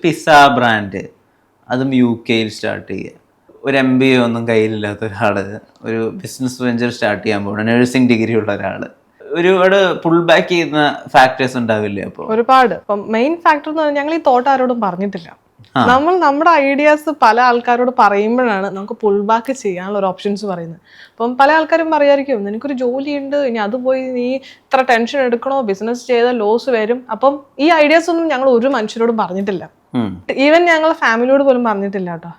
Pizza brand അതും UK start ചെയ്യുക, ഒരു MBA ഒന്നും കയ്യിലില്ലാത്ത ഒരാൾ ഒരു ബിസിനസ് വെഞ്ചർ സ്റ്റാർട്ട് ചെയ്യാൻ പോകണം, നഴ്സിംഗ് ഡിഗ്രി ഉള്ള ഒരാൾ, ഒരുപാട് പുൾ ബാക്ക് ചെയ്യുന്ന ഫാക്ടേഴ്സ് ഉണ്ടാവില്ലേ? അപ്പോൾ ഒരുപാട്. ഇപ്പം മെയിൻ ഫാക്ടർ എന്ന് പറഞ്ഞാൽ ഞങ്ങൾ ഈ തോട്ട് ആരോടും പറഞ്ഞിട്ടില്ല. നമ്മൾ നമ്മുടെ ഐഡിയാസ് പല ആൾക്കാരോട് പറയുമ്പോഴാണ് നമുക്ക് പുൾ ബാക്ക് ചെയ്യാനുള്ള ഒരു ഓപ്ഷൻസ് പറയുന്നത്. അപ്പം പല ആൾക്കാരും പറയായിരിക്കും നിനക്കൊരു ജോലിയുണ്ട്, ഇനി അത് പോയി നീ ഇത്ര ടെൻഷൻ എടുക്കണോ, ബിസിനസ് ചെയ്താൽ ലോസ് വരും. അപ്പം ഈ ഐഡിയാസ് ഒന്നും ഞങ്ങൾ ഒരു മനുഷ്യരോടും പറഞ്ഞിട്ടില്ല. ഈവൻ ഞങ്ങൾ ഫാമിലിയോട് പോലും പറഞ്ഞിട്ടില്ല കേട്ടോ.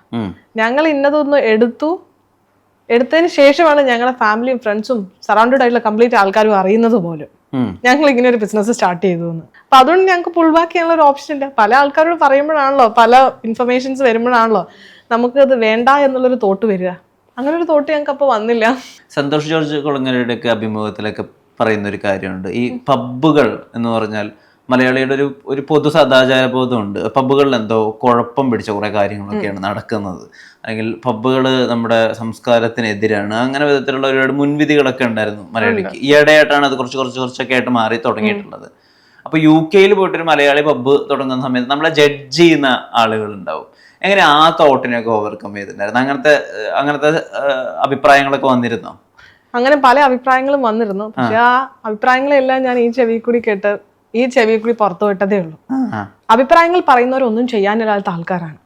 ഞങ്ങൾ ഇന്നതൊന്ന് എടുത്തതിന് ശേഷമാണ് ഞങ്ങളുടെ ഫാമിലിയും ഫ്രണ്ട്സും സറൗണ്ടഡ് ആയിട്ടുള്ള കംപ്ലീറ്റ് ആൾക്കാരും അറിയുന്നത് പോലും ഞങ്ങൾ ഇങ്ങനെ ഒരു ബിസിനസ് സ്റ്റാർട്ട് ചെയ്തു എന്ന്. അപ്പൊ അതുകൊണ്ട് ഞങ്ങൾക്ക് പുൾ ബാക്ക് ചെയ്യാനുള്ള ഒരു ഓപ്ഷൻ ഇല്ല. പല ആൾക്കാരോട് പറയുമ്പോഴാണല്ലോ, പല ഇൻഫർമേഷൻസ് വരുമ്പോഴാണല്ലോ നമുക്ക് അത് വേണ്ട എന്നുള്ളൊരു തോട്ട് വരിക. അങ്ങനെ ഒരു തോട്ട് ഞങ്ങൾക്ക് അപ്പൊ വന്നില്ല. സന്തോഷ് ജോർജ് കുളങ്ങരയുടെയൊക്കെ അഭിമുഖത്തിലൊക്കെ പറയുന്ന ഒരു കാര്യമുണ്ട്, ഈ പബ്ബുകൾ എന്ന് പറഞ്ഞാൽ മലയാളിയുടെ ഒരു പൊതു സദാചാര ബോധമുണ്ട്. പബ്ബുകളിൽ എന്തോ കുഴപ്പം പിടിച്ച കുറേ കാര്യങ്ങളൊക്കെയാണ് നടക്കുന്നത്, അല്ലെങ്കിൽ പബ്ബുകൾ നമ്മുടെ സംസ്കാരത്തിനെതിരാണ്, അങ്ങനെ വിധത്തിലുള്ള ഒരുപാട് മുൻവിധികളൊക്കെ ഉണ്ടായിരുന്നു മലയാളിക്ക്. ഈയിടെയായിട്ടാണ് അത് കുറച്ചൊക്കെ ആയിട്ട് മാറി തുടങ്ങിയിട്ടുള്ളത്. അപ്പോൾ UK പോയിട്ടൊരു മലയാളി പബ്ബ് തുടങ്ങുന്ന സമയത്ത് നമ്മളെ ജഡ്ജ് ചെയ്യുന്ന ആളുകൾ ഉണ്ടാവും. എങ്ങനെ ആ തോട്ടിനെയൊക്കെ ഓവർകം ചെയ്തിട്ടുണ്ടായിരുന്നു? അങ്ങനത്തെ അഭിപ്രായങ്ങളൊക്കെ വന്നിരുന്നോ? അങ്ങനെ പല അഭിപ്രായങ്ങളും വന്നിരുന്നു. പക്ഷെ ആ അഭിപ്രായങ്ങളെല്ലാം ഞാൻ ഈ ചെവി കൂടി പുറത്തു വിട്ടതേ ഉള്ളൂ. അഭിപ്രായങ്ങൾ പറയുന്നവരൊന്നും ചെയ്യാനില്ലാത്ത ആൾക്കാരാണ്.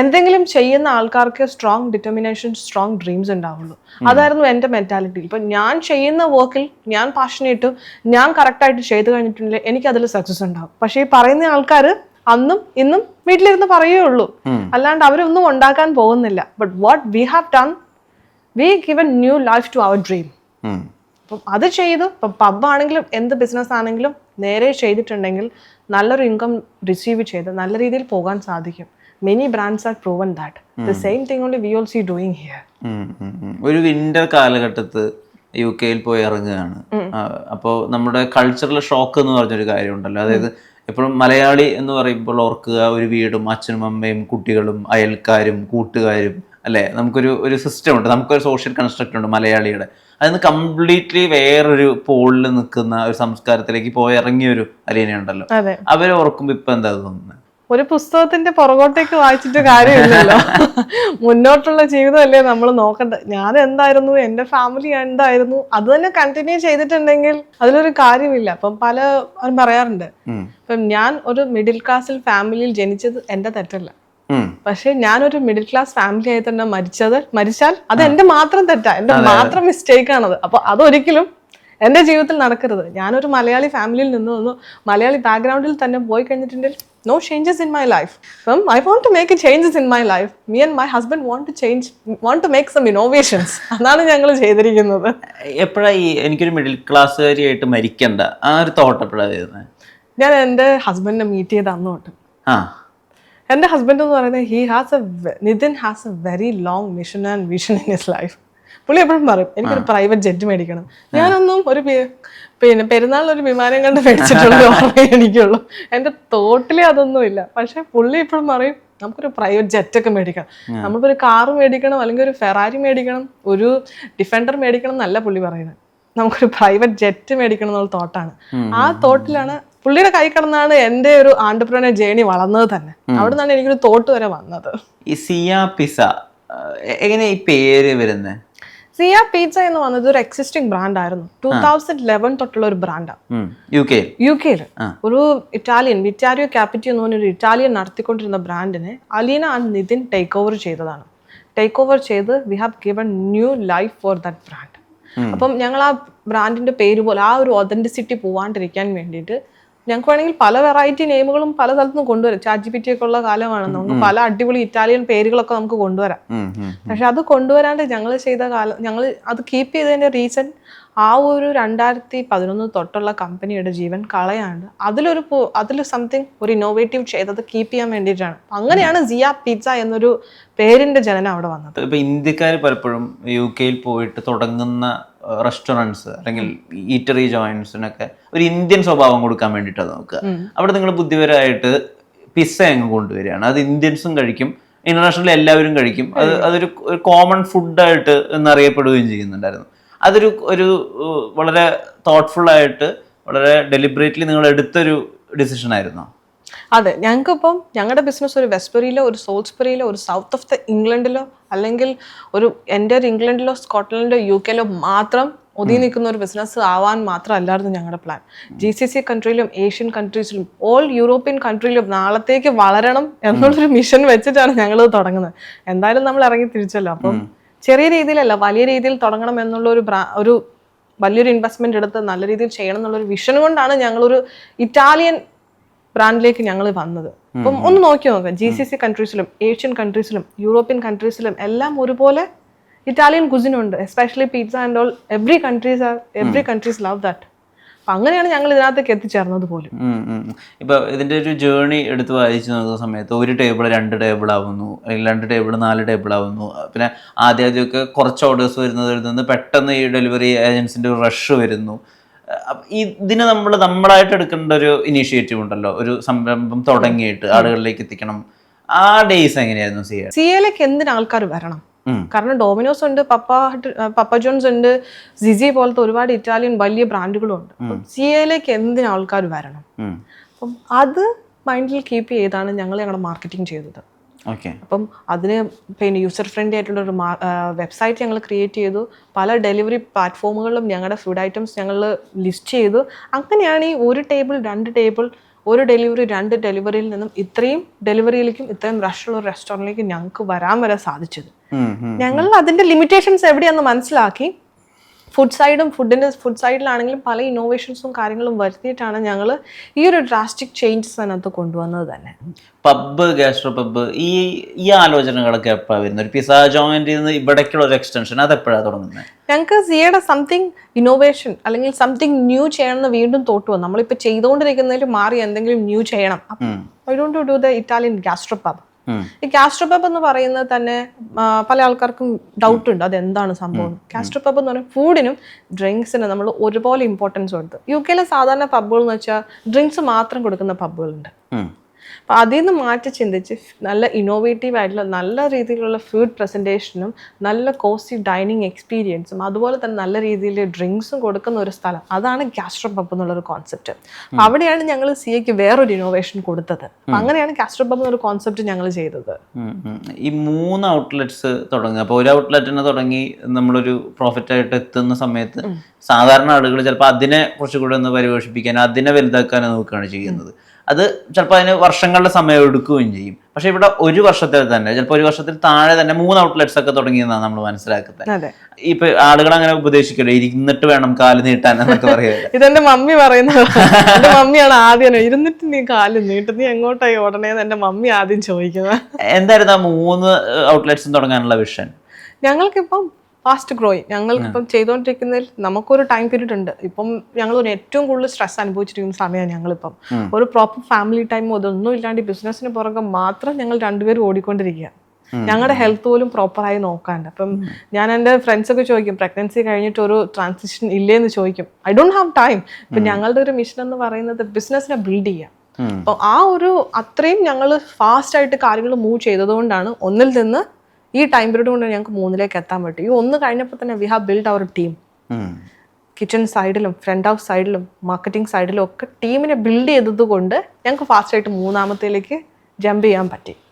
എന്തെങ്കിലും ചെയ്യുന്ന ആൾക്കാർക്ക് സ്ട്രോങ് ഡിറ്റർമിനേഷൻ, സ്ട്രോങ് ഡ്രീംസ് ഉണ്ടാവുള്ളൂ. അതായിരുന്നു എൻ്റെ മെന്റാലിറ്റി. ഇപ്പൊ ഞാൻ ചെയ്യുന്ന വർക്കിൽ ഞാൻ പാഷനേറ്റ്, ഞാൻ കറക്റ്റായിട്ട് ചെയ്ത് കഴിഞ്ഞിട്ടുണ്ടെങ്കിൽ എനിക്ക് അതിൽ സക്സസ് ഉണ്ടാവും. പക്ഷെ ഈ പറയുന്ന ആൾക്കാർ അന്നും ഇന്നും വീട്ടിലിരുന്ന് പറയുകയുള്ളൂ, അല്ലാണ്ട് അവരൊന്നും ഉണ്ടാക്കാൻ പോകുന്നില്ല. But what we have done, we given new life to our dream. അപ്പം അത് ചെയ്തു. ഇപ്പം പബ്ബാണെങ്കിലും എന്ത് ബിസിനസ് ആണെങ്കിലും നേരെ ചെയ്തിട്ടുണ്ടെങ്കിൽ നല്ലൊരു ഇൻകം റിസീവ് ചെയ്ത് നല്ല രീതിയിൽ പോകാൻ സാധിക്കും. Many brands have proven that. The same thing only we also doing here. ഒരു വിന്റർ കാലഘട്ടത്ത് UK പോയി ഇറങ്ങുകയാണ്. അപ്പോൾ നമ്മുടെ കൾച്ചറൽ ഷോക്ക് എന്ന് പറഞ്ഞൊരു കാര്യമുണ്ടല്ലോ. അതായത് എപ്പോഴും മലയാളി എന്ന് പറയുമ്പോൾ ഓർക്കുക ഒരു വീടും അച്ഛനും അമ്മയും കുട്ടികളും അയൽക്കാരും കൂട്ടുകാരും അല്ലേ? നമുക്കൊരു സിസ്റ്റം ഉണ്ട്, നമുക്കൊരു സോഷ്യൽ കൺസ്ട്രക്റ്റ് ഉണ്ട് മലയാളിയുടെ. അതിന് കംപ്ലീറ്റ്ലി വേറൊരു പോളിൽ നിൽക്കുന്ന ഒരു സംസ്കാരത്തിലേക്ക് പോയി ഇറങ്ങിയൊരു അലീനയുണ്ടല്ലോ. അവരെ ഓർക്കുമ്പോൾ ഇപ്പൊ എന്താ തോന്നുന്നത്? ഒരു പുസ്തകത്തിന്റെ പുറകോട്ടേക്ക് വായിച്ചിട്ട് കാര്യമില്ലല്ലോ. മുന്നോട്ടുള്ള ജീവിതമല്ലേ നമ്മൾ നോക്കണ്ടത്. ഞാൻ എന്തായിരുന്നു, എന്റെ ഫാമിലി എന്തായിരുന്നു, അത് തന്നെ കണ്ടിന്യൂ ചെയ്തിട്ടുണ്ടെങ്കിൽ അതിലൊരു കാര്യമില്ല. അപ്പം പലരും പറയാറുണ്ട്, ഇപ്പം ഞാൻ ഒരു മിഡിൽ ക്ലാസ്സിൽ ഫാമിലിയിൽ ജനിച്ചത് എന്റെ തെറ്റല്ല. പക്ഷെ ഞാനൊരു മിഡിൽ ക്ലാസ് ഫാമിലി ആയി തന്നെ മരിച്ചാൽ അത് എന്റെ മാത്രം തെറ്റാ, എന്റെ മാത്രം മിസ്റ്റേക്ക് ആണത്. അപ്പൊ അതൊരിക്കലും എന്റെ ജീവിതത്തിൽ നടക്കരുത്. ഞാനൊരു മലയാളി ഫാമിലിയിൽ നിന്ന് മലയാളി ബാക്ക്ഗ്രൗണ്ടിൽ തന്നെ പോയി കഴിഞ്ഞിട്ടുണ്ടെങ്കിൽ no changes in my life. I want to make a changes in my life. Me and my husband want to make some innovations. അതാണ് ഞങ്ങൾ ചെയ്തിരിക്കുന്നത്. എപ്പോഴായി എനിക്കൊരു മിഡിൽ ക്ലാസ്സുകാരിയായിട്ട് മരിക്കണ്ട ആ ഒരു തോട്ട് എപ്പോഴാണ് വരുന്നത്? ഞാൻ എൻ്റെ ഹസ്ബൻഡിനെ മീറ്റ് ചെയ്ത് അന്ന് തൊട്ട്. എൻ്റെ ഹസ്ബൻഡ് എന്ന് പറയുന്നത് Nithin has a very long mission and vision in his life. പുള്ളി എപ്പോഴും പറയും എനിക്കൊരു പ്രൈവറ്റ് ജെറ്റ് മേടിക്കണം. ഞാനൊന്നും പെരുന്നാളിനൊരു വിമാനം കണ്ട് മേടിച്ചിട്ടുള്ള ഓർമ്മ എനിക്കുള്ളൂ. എൻ്റെ തോട്ടിലേ അതൊന്നുമില്ല. പക്ഷെ പുള്ളി എപ്പോഴും പറയും നമുക്കൊരു പ്രൈവറ്റ് ജെറ്റൊക്കെ മേടിക്കണം, നമുക്കൊരു കാറ് മേടിക്കണം, അല്ലെങ്കിൽ ഒരു ഫെറാരി മേടിക്കണം, ഒരു ഡിഫൻഡർ മേടിക്കണം എന്നല്ല പുള്ളി പറയുന്നത്. നമുക്കൊരു പ്രൈവറ്റ് ജെറ്റ് മേടിക്കണം എന്നുള്ള തോട്ടാണ്. ആ തോട്ടിലാണ് പുള്ളിയുടെ കൈ കിടന്നാണ് എൻ്റെ ഒരു ആന്റർപ്രണർ ജേണി വളർന്നത് തന്നെ. അവിടെ നിന്നാണ് എനിക്കൊരു തോട്ട് വരെ വന്നത്. ഈ സിയ പിസ്സ എങ്ങനെ ഈ പേര് വരുന്നത്? സിയ പിസ്സ എന്ന് വന്നത് ഒരു എക്സിസ്റ്റിംഗ് ബ്രാൻഡ് ആയിരുന്നു. 2011 തൊട്ടുള്ള ഒരു ബ്രാൻഡാണ് UK-യിൽ. ഒരു ഇറ്റാലിയൻ വിറ്റാരിയോ ക്യാപിറ്റി എന്ന് പറഞ്ഞൊരു ഇറ്റാലിയൻ നടത്തിക്കൊണ്ടിരുന്ന ബ്രാൻഡിനെ Aleena and Nithin take over ചെയ്തതാണ്. ടേക്ക് ഓവർ ചെയ്ത് we have given new life for that brand. അപ്പം ഞങ്ങൾ ആ ബ്രാൻഡിന്റെ പേര് പോലെ ആ ഒരു ഒതന്റിസിറ്റി പോവാണ്ടിരിക്കാൻ വേണ്ടിയിട്ട് ഞങ്ങൾക്ക് വേണമെങ്കിൽ പല വെറൈറ്റി നെയിമുകളും പല സ്ഥലത്തുനിന്ന് കൊണ്ടുവരാം. ChatGPT ഒക്കെ ഉള്ള കാലമാണ്, നമുക്ക് പല അടിപൊളി ഇറ്റാലിയൻ പേരുകളൊക്കെ നമുക്ക് കൊണ്ടുവരാം. പക്ഷെ അത് കൊണ്ടുവരാണ്ട് ഞങ്ങൾ അത് കീപ്പ് ചെയ്തതിന്റെ റീസൺ ആ ഒരു 2011 തൊട്ടുള്ള കമ്പനിയുടെ ജീവൻ കളയാണ്ട് അതിൽ സംതിങ് ഒരു ഇന്നോവേറ്റീവ് ചെയ്തത് കീപ്പ് ചെയ്യാൻ വേണ്ടിയിട്ടാണ്. അങ്ങനെയാണ് സിയ പിസ്സ എന്നൊരു പേരിന്റെ ജനനം അവിടെ വന്നത്. ഇപ്പൊ ഇന്ത്യക്കാർ പലപ്പോഴും UK-യിൽ പോയിട്ട് തുടങ്ങുന്ന റെസ്റ്റോറൻറ്റ്സ് അല്ലെങ്കിൽ ഈറ്ററി ജോയിൻസിനൊക്കെ ഒരു ഇന്ത്യൻ സ്വഭാവം കൊടുക്കാൻ വേണ്ടിയിട്ടാണ് നോക്കുക. അവിടെ നിങ്ങൾ ബുദ്ധിപരമായിട്ട് പിസ്സ അങ്ങ് കൊണ്ടുവരികയാണ്. അത് ഇന്ത്യൻസും കഴിക്കും, ഇന്റർനാഷണലി എല്ലാവരും കഴിക്കും. അതൊരു കോമൺ ഫുഡായിട്ട് എന്നറിയപ്പെടുകയും ചെയ്യുന്നുണ്ടായിരുന്നു. അതൊരു വളരെ തോട്ട്ഫുൾ ആയിട്ട് വളരെ ഡെലിബറേറ്റ്ലി നിങ്ങൾ എടുത്തൊരു ഡിസിഷൻ ആയിരുന്നോ? അതെ, ഞങ്ങൾക്കിപ്പം ഞങ്ങളുടെ ബിസിനസ് ഒരു വെസ്റ്റ്ബറിയിലോ ഒരു സോൾസ്ബറിയിലോ ഒരു സൗത്ത് ഓഫ് ദ ഇംഗ്ലണ്ടിലോ അല്ലെങ്കിൽ എൻ്റെ ഒരു ഇംഗ്ലണ്ടിലോ സ്കോട്ട്ലൻഡിലോ UK മാത്രം ഒതുങ്ങി നിൽക്കുന്ന ഒരു ബിസിനസ് ആവാൻ മാത്രമല്ലായിരുന്നു ഞങ്ങളുടെ പ്ലാൻ. GCC കൺട്രിയിലും ഏഷ്യൻ കൺട്രീസിലും ഓൾ യൂറോപ്യൻ കൺട്രിയിലും നാളത്തേക്ക് വളരണം എന്നുള്ളൊരു മിഷൻ വെച്ചിട്ടാണ് ഞങ്ങൾ തുടങ്ങുന്നത്. എന്തായാലും നമ്മൾ ഇറങ്ങി തിരിച്ചല്ലോ. അപ്പം ചെറിയ രീതിയിലല്ല, വലിയ രീതിയിൽ തുടങ്ങണം എന്നുള്ള ഒരു വലിയൊരു ഇൻവെസ്റ്റ്മെന്റ് എടുത്ത് നല്ല രീതിയിൽ ചെയ്യണം എന്നുള്ളൊരു വിഷൻ കൊണ്ടാണ് ഞങ്ങളൊരു ഇറ്റാലിയൻ ബ്രാൻഡിലേക്ക് ഞങ്ങൾ വന്നത്. അപ്പം ഒന്ന് നോക്കി നോക്കാം, GCC കൺട്രീസിലും ഏഷ്യൻ കൺട്രീസിലും യൂറോപ്യൻ കൺട്രീസിലും എല്ലാം ഒരുപോലെ ഇറ്റാലിയൻ കുസിനുണ്ട്. Especially pizza and all every countries love that. അപ്പം അങ്ങനെയാണ് ഞങ്ങൾ ഇതിനകത്തേക്ക് എത്തിച്ചേർന്നത് പോലും. ഇപ്പൊ ഇതിന്റെ ഒരു ജേർണി എടുത്ത് വായിച്ചു നോക്കുന്ന സമയത്ത് ഒരു ടേബിൾ 2 ടേബിൾ ആവുന്നു, അല്ലെങ്കിൽ 2 ടേബിൾ 4 ടേബിൾ ആവുന്നു. പിന്നെ ആദ്യമൊക്കെ കുറച്ച് ഓർഡേഴ്സ് വരുന്നതിൽ നിന്ന് പെട്ടെന്ന് ഈ ഡെലിവറി ഏജൻസിന്റെ ഒരു റഷ് വരുന്നു. ഇതിന് നമ്മളായിട്ട് എടുക്കേണ്ട ഒരു ഇനീഷ്യേറ്റീവ് ഉണ്ടല്ലോ, ഒരു സംരംഭം തുടങ്ങിയിട്ട് ആളുകളിലേക്ക് എത്തിക്കണം. ആ ഡേയ്സ് എങ്ങനെയായിരുന്നു സിയയിലേക്ക് എന്തിന് ആൾക്കാർ വരണം? കാരണം ഡോമിനോസ് ഉണ്ട്, പപ്പ ജോൺസ് ഉണ്ട്, സിസി പോലത്തെ ഒരുപാട് ഇറ്റാലിയൻ വലിയ ബ്രാൻഡുകളും ഉണ്ട്. അപ്പം സിയയിലേക്ക് എന്തിന് ആൾക്കാർ വരണം? അപ്പം അത് മൈൻഡിൽ കീപ്പ് ചെയ്താണ് ഞങ്ങളുടെ മാർക്കറ്റിംഗ് ചെയ്തത്. അപ്പം അതിന് പിന്നെ യൂസർ ഫ്രണ്ട്ലി ആയിട്ടുള്ള ഒരു വെബ്സൈറ്റ് ഞങ്ങൾ ക്രിയേറ്റ് ചെയ്തു. പല ഡെലിവറി പ്ലാറ്റ്ഫോമുകളിലും ഞങ്ങളുടെ ഫുഡ് ഐറ്റംസ് ഞങ്ങൾ ലിസ്റ്റ് ചെയ്തു. അങ്ങനെയാണ് ഈ ഒരു ടേബിൾ 2 ടേബിൾ, ഒരു ഡെലിവറി 2 ഡെലിവറിയിൽ നിന്നും ഇത്രയും ഡെലിവറിയിലേക്കും ഇത്രയും റഷുള്ള ഒരു റെസ്റ്റോറൻറ്റിലേക്ക് ഞങ്ങൾക്ക് വരെ സാധിച്ചത്. ഞങ്ങൾ അതിൻ്റെ ലിമിറ്റേഷൻസ് എവിടെയാണെന്ന് മനസ്സിലാക്കി ഫുഡ് സൈഡിലാണെങ്കിലും പല ഇന്നോവേഷൻസും കാര്യങ്ങളും വരുത്തിയിട്ടാണ് ഞങ്ങൾ ഈ ഒരു ഡ്രാസ്റ്റിക് ചേഞ്ചസ് അതിനകത്ത് കൊണ്ടുവന്നത് തന്നെ. പബ്ബ്, ഗാസ്ട്രോ പബ്ബ്, ഈ ആലോചനകളൊക്കെ എപ്പോഴാണ് വരുന്നത്? ഒരു പിസ്സ ജോയിന്റിൽ നിന്ന് ഇവിടേക്കുള്ള ഒരു എക്സ്റ്റൻഷൻ അത് എപ്പോഴാണ് തുടങ്ങുന്നത്? ഞങ്ങൾക്ക് സിയയുടെ സംതിങ് ഇന്നോവേഷൻ അല്ലെങ്കിൽ സംതിങ് ന്യൂ ചെയ്യണമെന്ന് വീണ്ടും തോട്ട് വന്നു. നമ്മളിപ്പോൾ ചെയ്തുകൊണ്ടിരിക്കുന്നതിൽ മാറി എന്തെങ്കിലും ന്യൂ ചെയ്യണം. I don't do the Italian gastro pub. ഈ ഗാസ്ട്രോ പബ് എന്ന് പറയുന്നത് തന്നെ പല ആൾക്കാർക്കും ഡൗട്ട് ഉണ്ട്, അതെന്താണ് സംഭവം. ഗാസ്ട്രോ പബ് എന്ന് പറയുന്നത് ഫുഡിനും ഡ്രിങ്ക്സിനും നമ്മൾ ഒരുപോലെ ഇമ്പോർട്ടൻസ് കൊടുത്ത്. UK സാധാരണ പബ്ബുകൾ എന്ന് വെച്ചാൽ ഡ്രിങ്ക്സ് മാത്രം കൊടുക്കുന്ന പബ്ബുകളുണ്ട്. അപ്പം അതിൽ നിന്ന് മാറ്റി ചിന്തിച്ച് നല്ല ഇന്നോവേറ്റീവ് ആയിട്ടുള്ള നല്ല രീതിയിലുള്ള ഫുഡ് പ്രസൻറ്റേഷനും നല്ല കോസ്റ്റ്ലി ഡൈനിങ് എക്സ്പീരിയൻസും അതുപോലെ തന്നെ നല്ല രീതിയിൽ ഡ്രിങ്ക്സും കൊടുക്കുന്ന ഒരു സ്ഥലം, അതാണ് ഗാസ്ട്രോ പബ് എന്നുള്ളൊരു കോൺസെപ്റ്റ്. അപ്പം അവിടെയാണ് ഞങ്ങൾ സിയയ്ക്ക് വേറൊരു ഇന്നോവേഷൻ കൊടുത്തത്. അപ്പം അങ്ങനെയാണ് ഗാസ്ട്രോ പബ് എന്നൊരു കോൺസെപ്റ്റ് ഞങ്ങൾ ചെയ്തത്. ഈ 3 ഔട്ട്ലെറ്റ്സ് തുടങ്ങുക, അപ്പോൾ ഒരു ഔട്ട്ലെറ്റിനെ തുടങ്ങി നമ്മളൊരു പ്രോഫിറ്റായിട്ട് എത്തുന്ന സമയത്ത് സാധാരണ ആളുകൾ ചിലപ്പോൾ അതിനെ കുറച്ചുകൂടെ ഒന്ന് പരിപോഷിപ്പിക്കാൻ, അതിനെ വലുതാക്കാനോ നോക്കുകയാണ് ചെയ്യുന്നത്. അത് ചിലപ്പോൾ അതിന് വർഷങ്ങളുടെ സമയം എടുക്കുകയും ചെയ്യും. പക്ഷെ ഇവിടെ ഒരു വർഷത്തിൽ തന്നെ, ചിലപ്പോൾ ഒരു വർഷത്തിൽ താഴെ തന്നെ 3 ഔട്ട്ലെറ്റ്സ് ഒക്കെ തുടങ്ങിയെന്നാണ് നമ്മൾ മനസ്സിലാക്കുന്നത്. ഇപ്പൊ ആളുകൾ അങ്ങനെ ഉപദേശിക്കല്ലോ, ഇരുന്നിട്ട് വേണം കാല് നീട്ടാൻ എന്നൊക്കെ പറയുന്നത്. ഇതെന്റെ മമ്മി പറയുന്നത്. എന്റെ മമ്മിയാണ് ആദ്യം ഇരുന്നിട്ട് നീ കാല് നീട്ട്, നീ എങ്ങോട്ടായി ഓടണേന്ന് എന്റെ മമ്മി ആദ്യം ചോദിക്കുന്നത്. എന്തായിരുന്നു ആ 3 ഔട്ട്ലെറ്റ്സും തുടങ്ങാനുള്ള വിഷൻ? ഞങ്ങൾക്കിപ്പം ഫാസ്റ്റ് ഗ്രോയിങ്, ഞങ്ങൾക്കിപ്പം ചെയ്തുകൊണ്ടിരിക്കുന്നതിൽ നമുക്കൊരു ടൈം പീരീഡ് ഉണ്ട്. ഇപ്പം ഞങ്ങൾ ഒരു ഏറ്റവും കൂടുതൽ സ്ട്രെസ് അനുഭവിച്ചിരിക്കുന്ന സമയമാണ് ഞങ്ങളിപ്പം. ഒരു പ്രോപ്പർ ഫാമിലി ടൈം അതൊന്നും ഇല്ലാണ്ട് ബിസിനസ്സിന് പുറകെ മാത്രം ഞങ്ങൾ 2 പേരും ഓടിക്കൊണ്ടിരിക്കുക. ഞങ്ങളുടെ ഹെൽത്ത് പോലും പ്രോപ്പറായി നോക്കാണ്ട്. അപ്പം ഞാൻ എൻ്റെ ഫ്രണ്ട്സൊക്കെ ചോദിക്കും, പ്രഗ്നൻസി കഴിഞ്ഞിട്ട് ഒരു ട്രാൻസിഷൻ ഇല്ലേന്ന് ചോദിക്കും. I don't have time. ഇപ്പം ഞങ്ങളുടെ ഒരു മിഷൻ എന്ന് പറയുന്നത് ബിസിനസ്സിനെ ബിൽഡ് ചെയ്യാം. അപ്പോൾ ആ ഒരു അത്രയും ഞങ്ങൾ ഫാസ്റ്റായിട്ട് കാര്യങ്ങൾ മൂവ് ചെയ്തതുകൊണ്ടാണ് ഒന്നിൽ നിന്ന് ഈ ടൈം പീരീഡ് കൊണ്ട് ഞങ്ങൾക്ക് 3ലേക്ക് എത്താൻ പറ്റും. ഈ 1 കഴിഞ്ഞപ്പോൾ തന്നെ we have build our team. Kitchen സൈഡിലും ഫ്രണ്ട് ഹൗസ് സൈഡിലും മാർക്കറ്റിംഗ് സൈഡിലും ഒക്കെ ടീമിനെ ബിൽഡ് ചെയ്തത് കൊണ്ട് ഞങ്ങൾക്ക് ഫാസ്റ്റായിട്ട് 3ാമത്തേലേക്ക് ജമ്പ് ചെയ്യാൻ പറ്റി.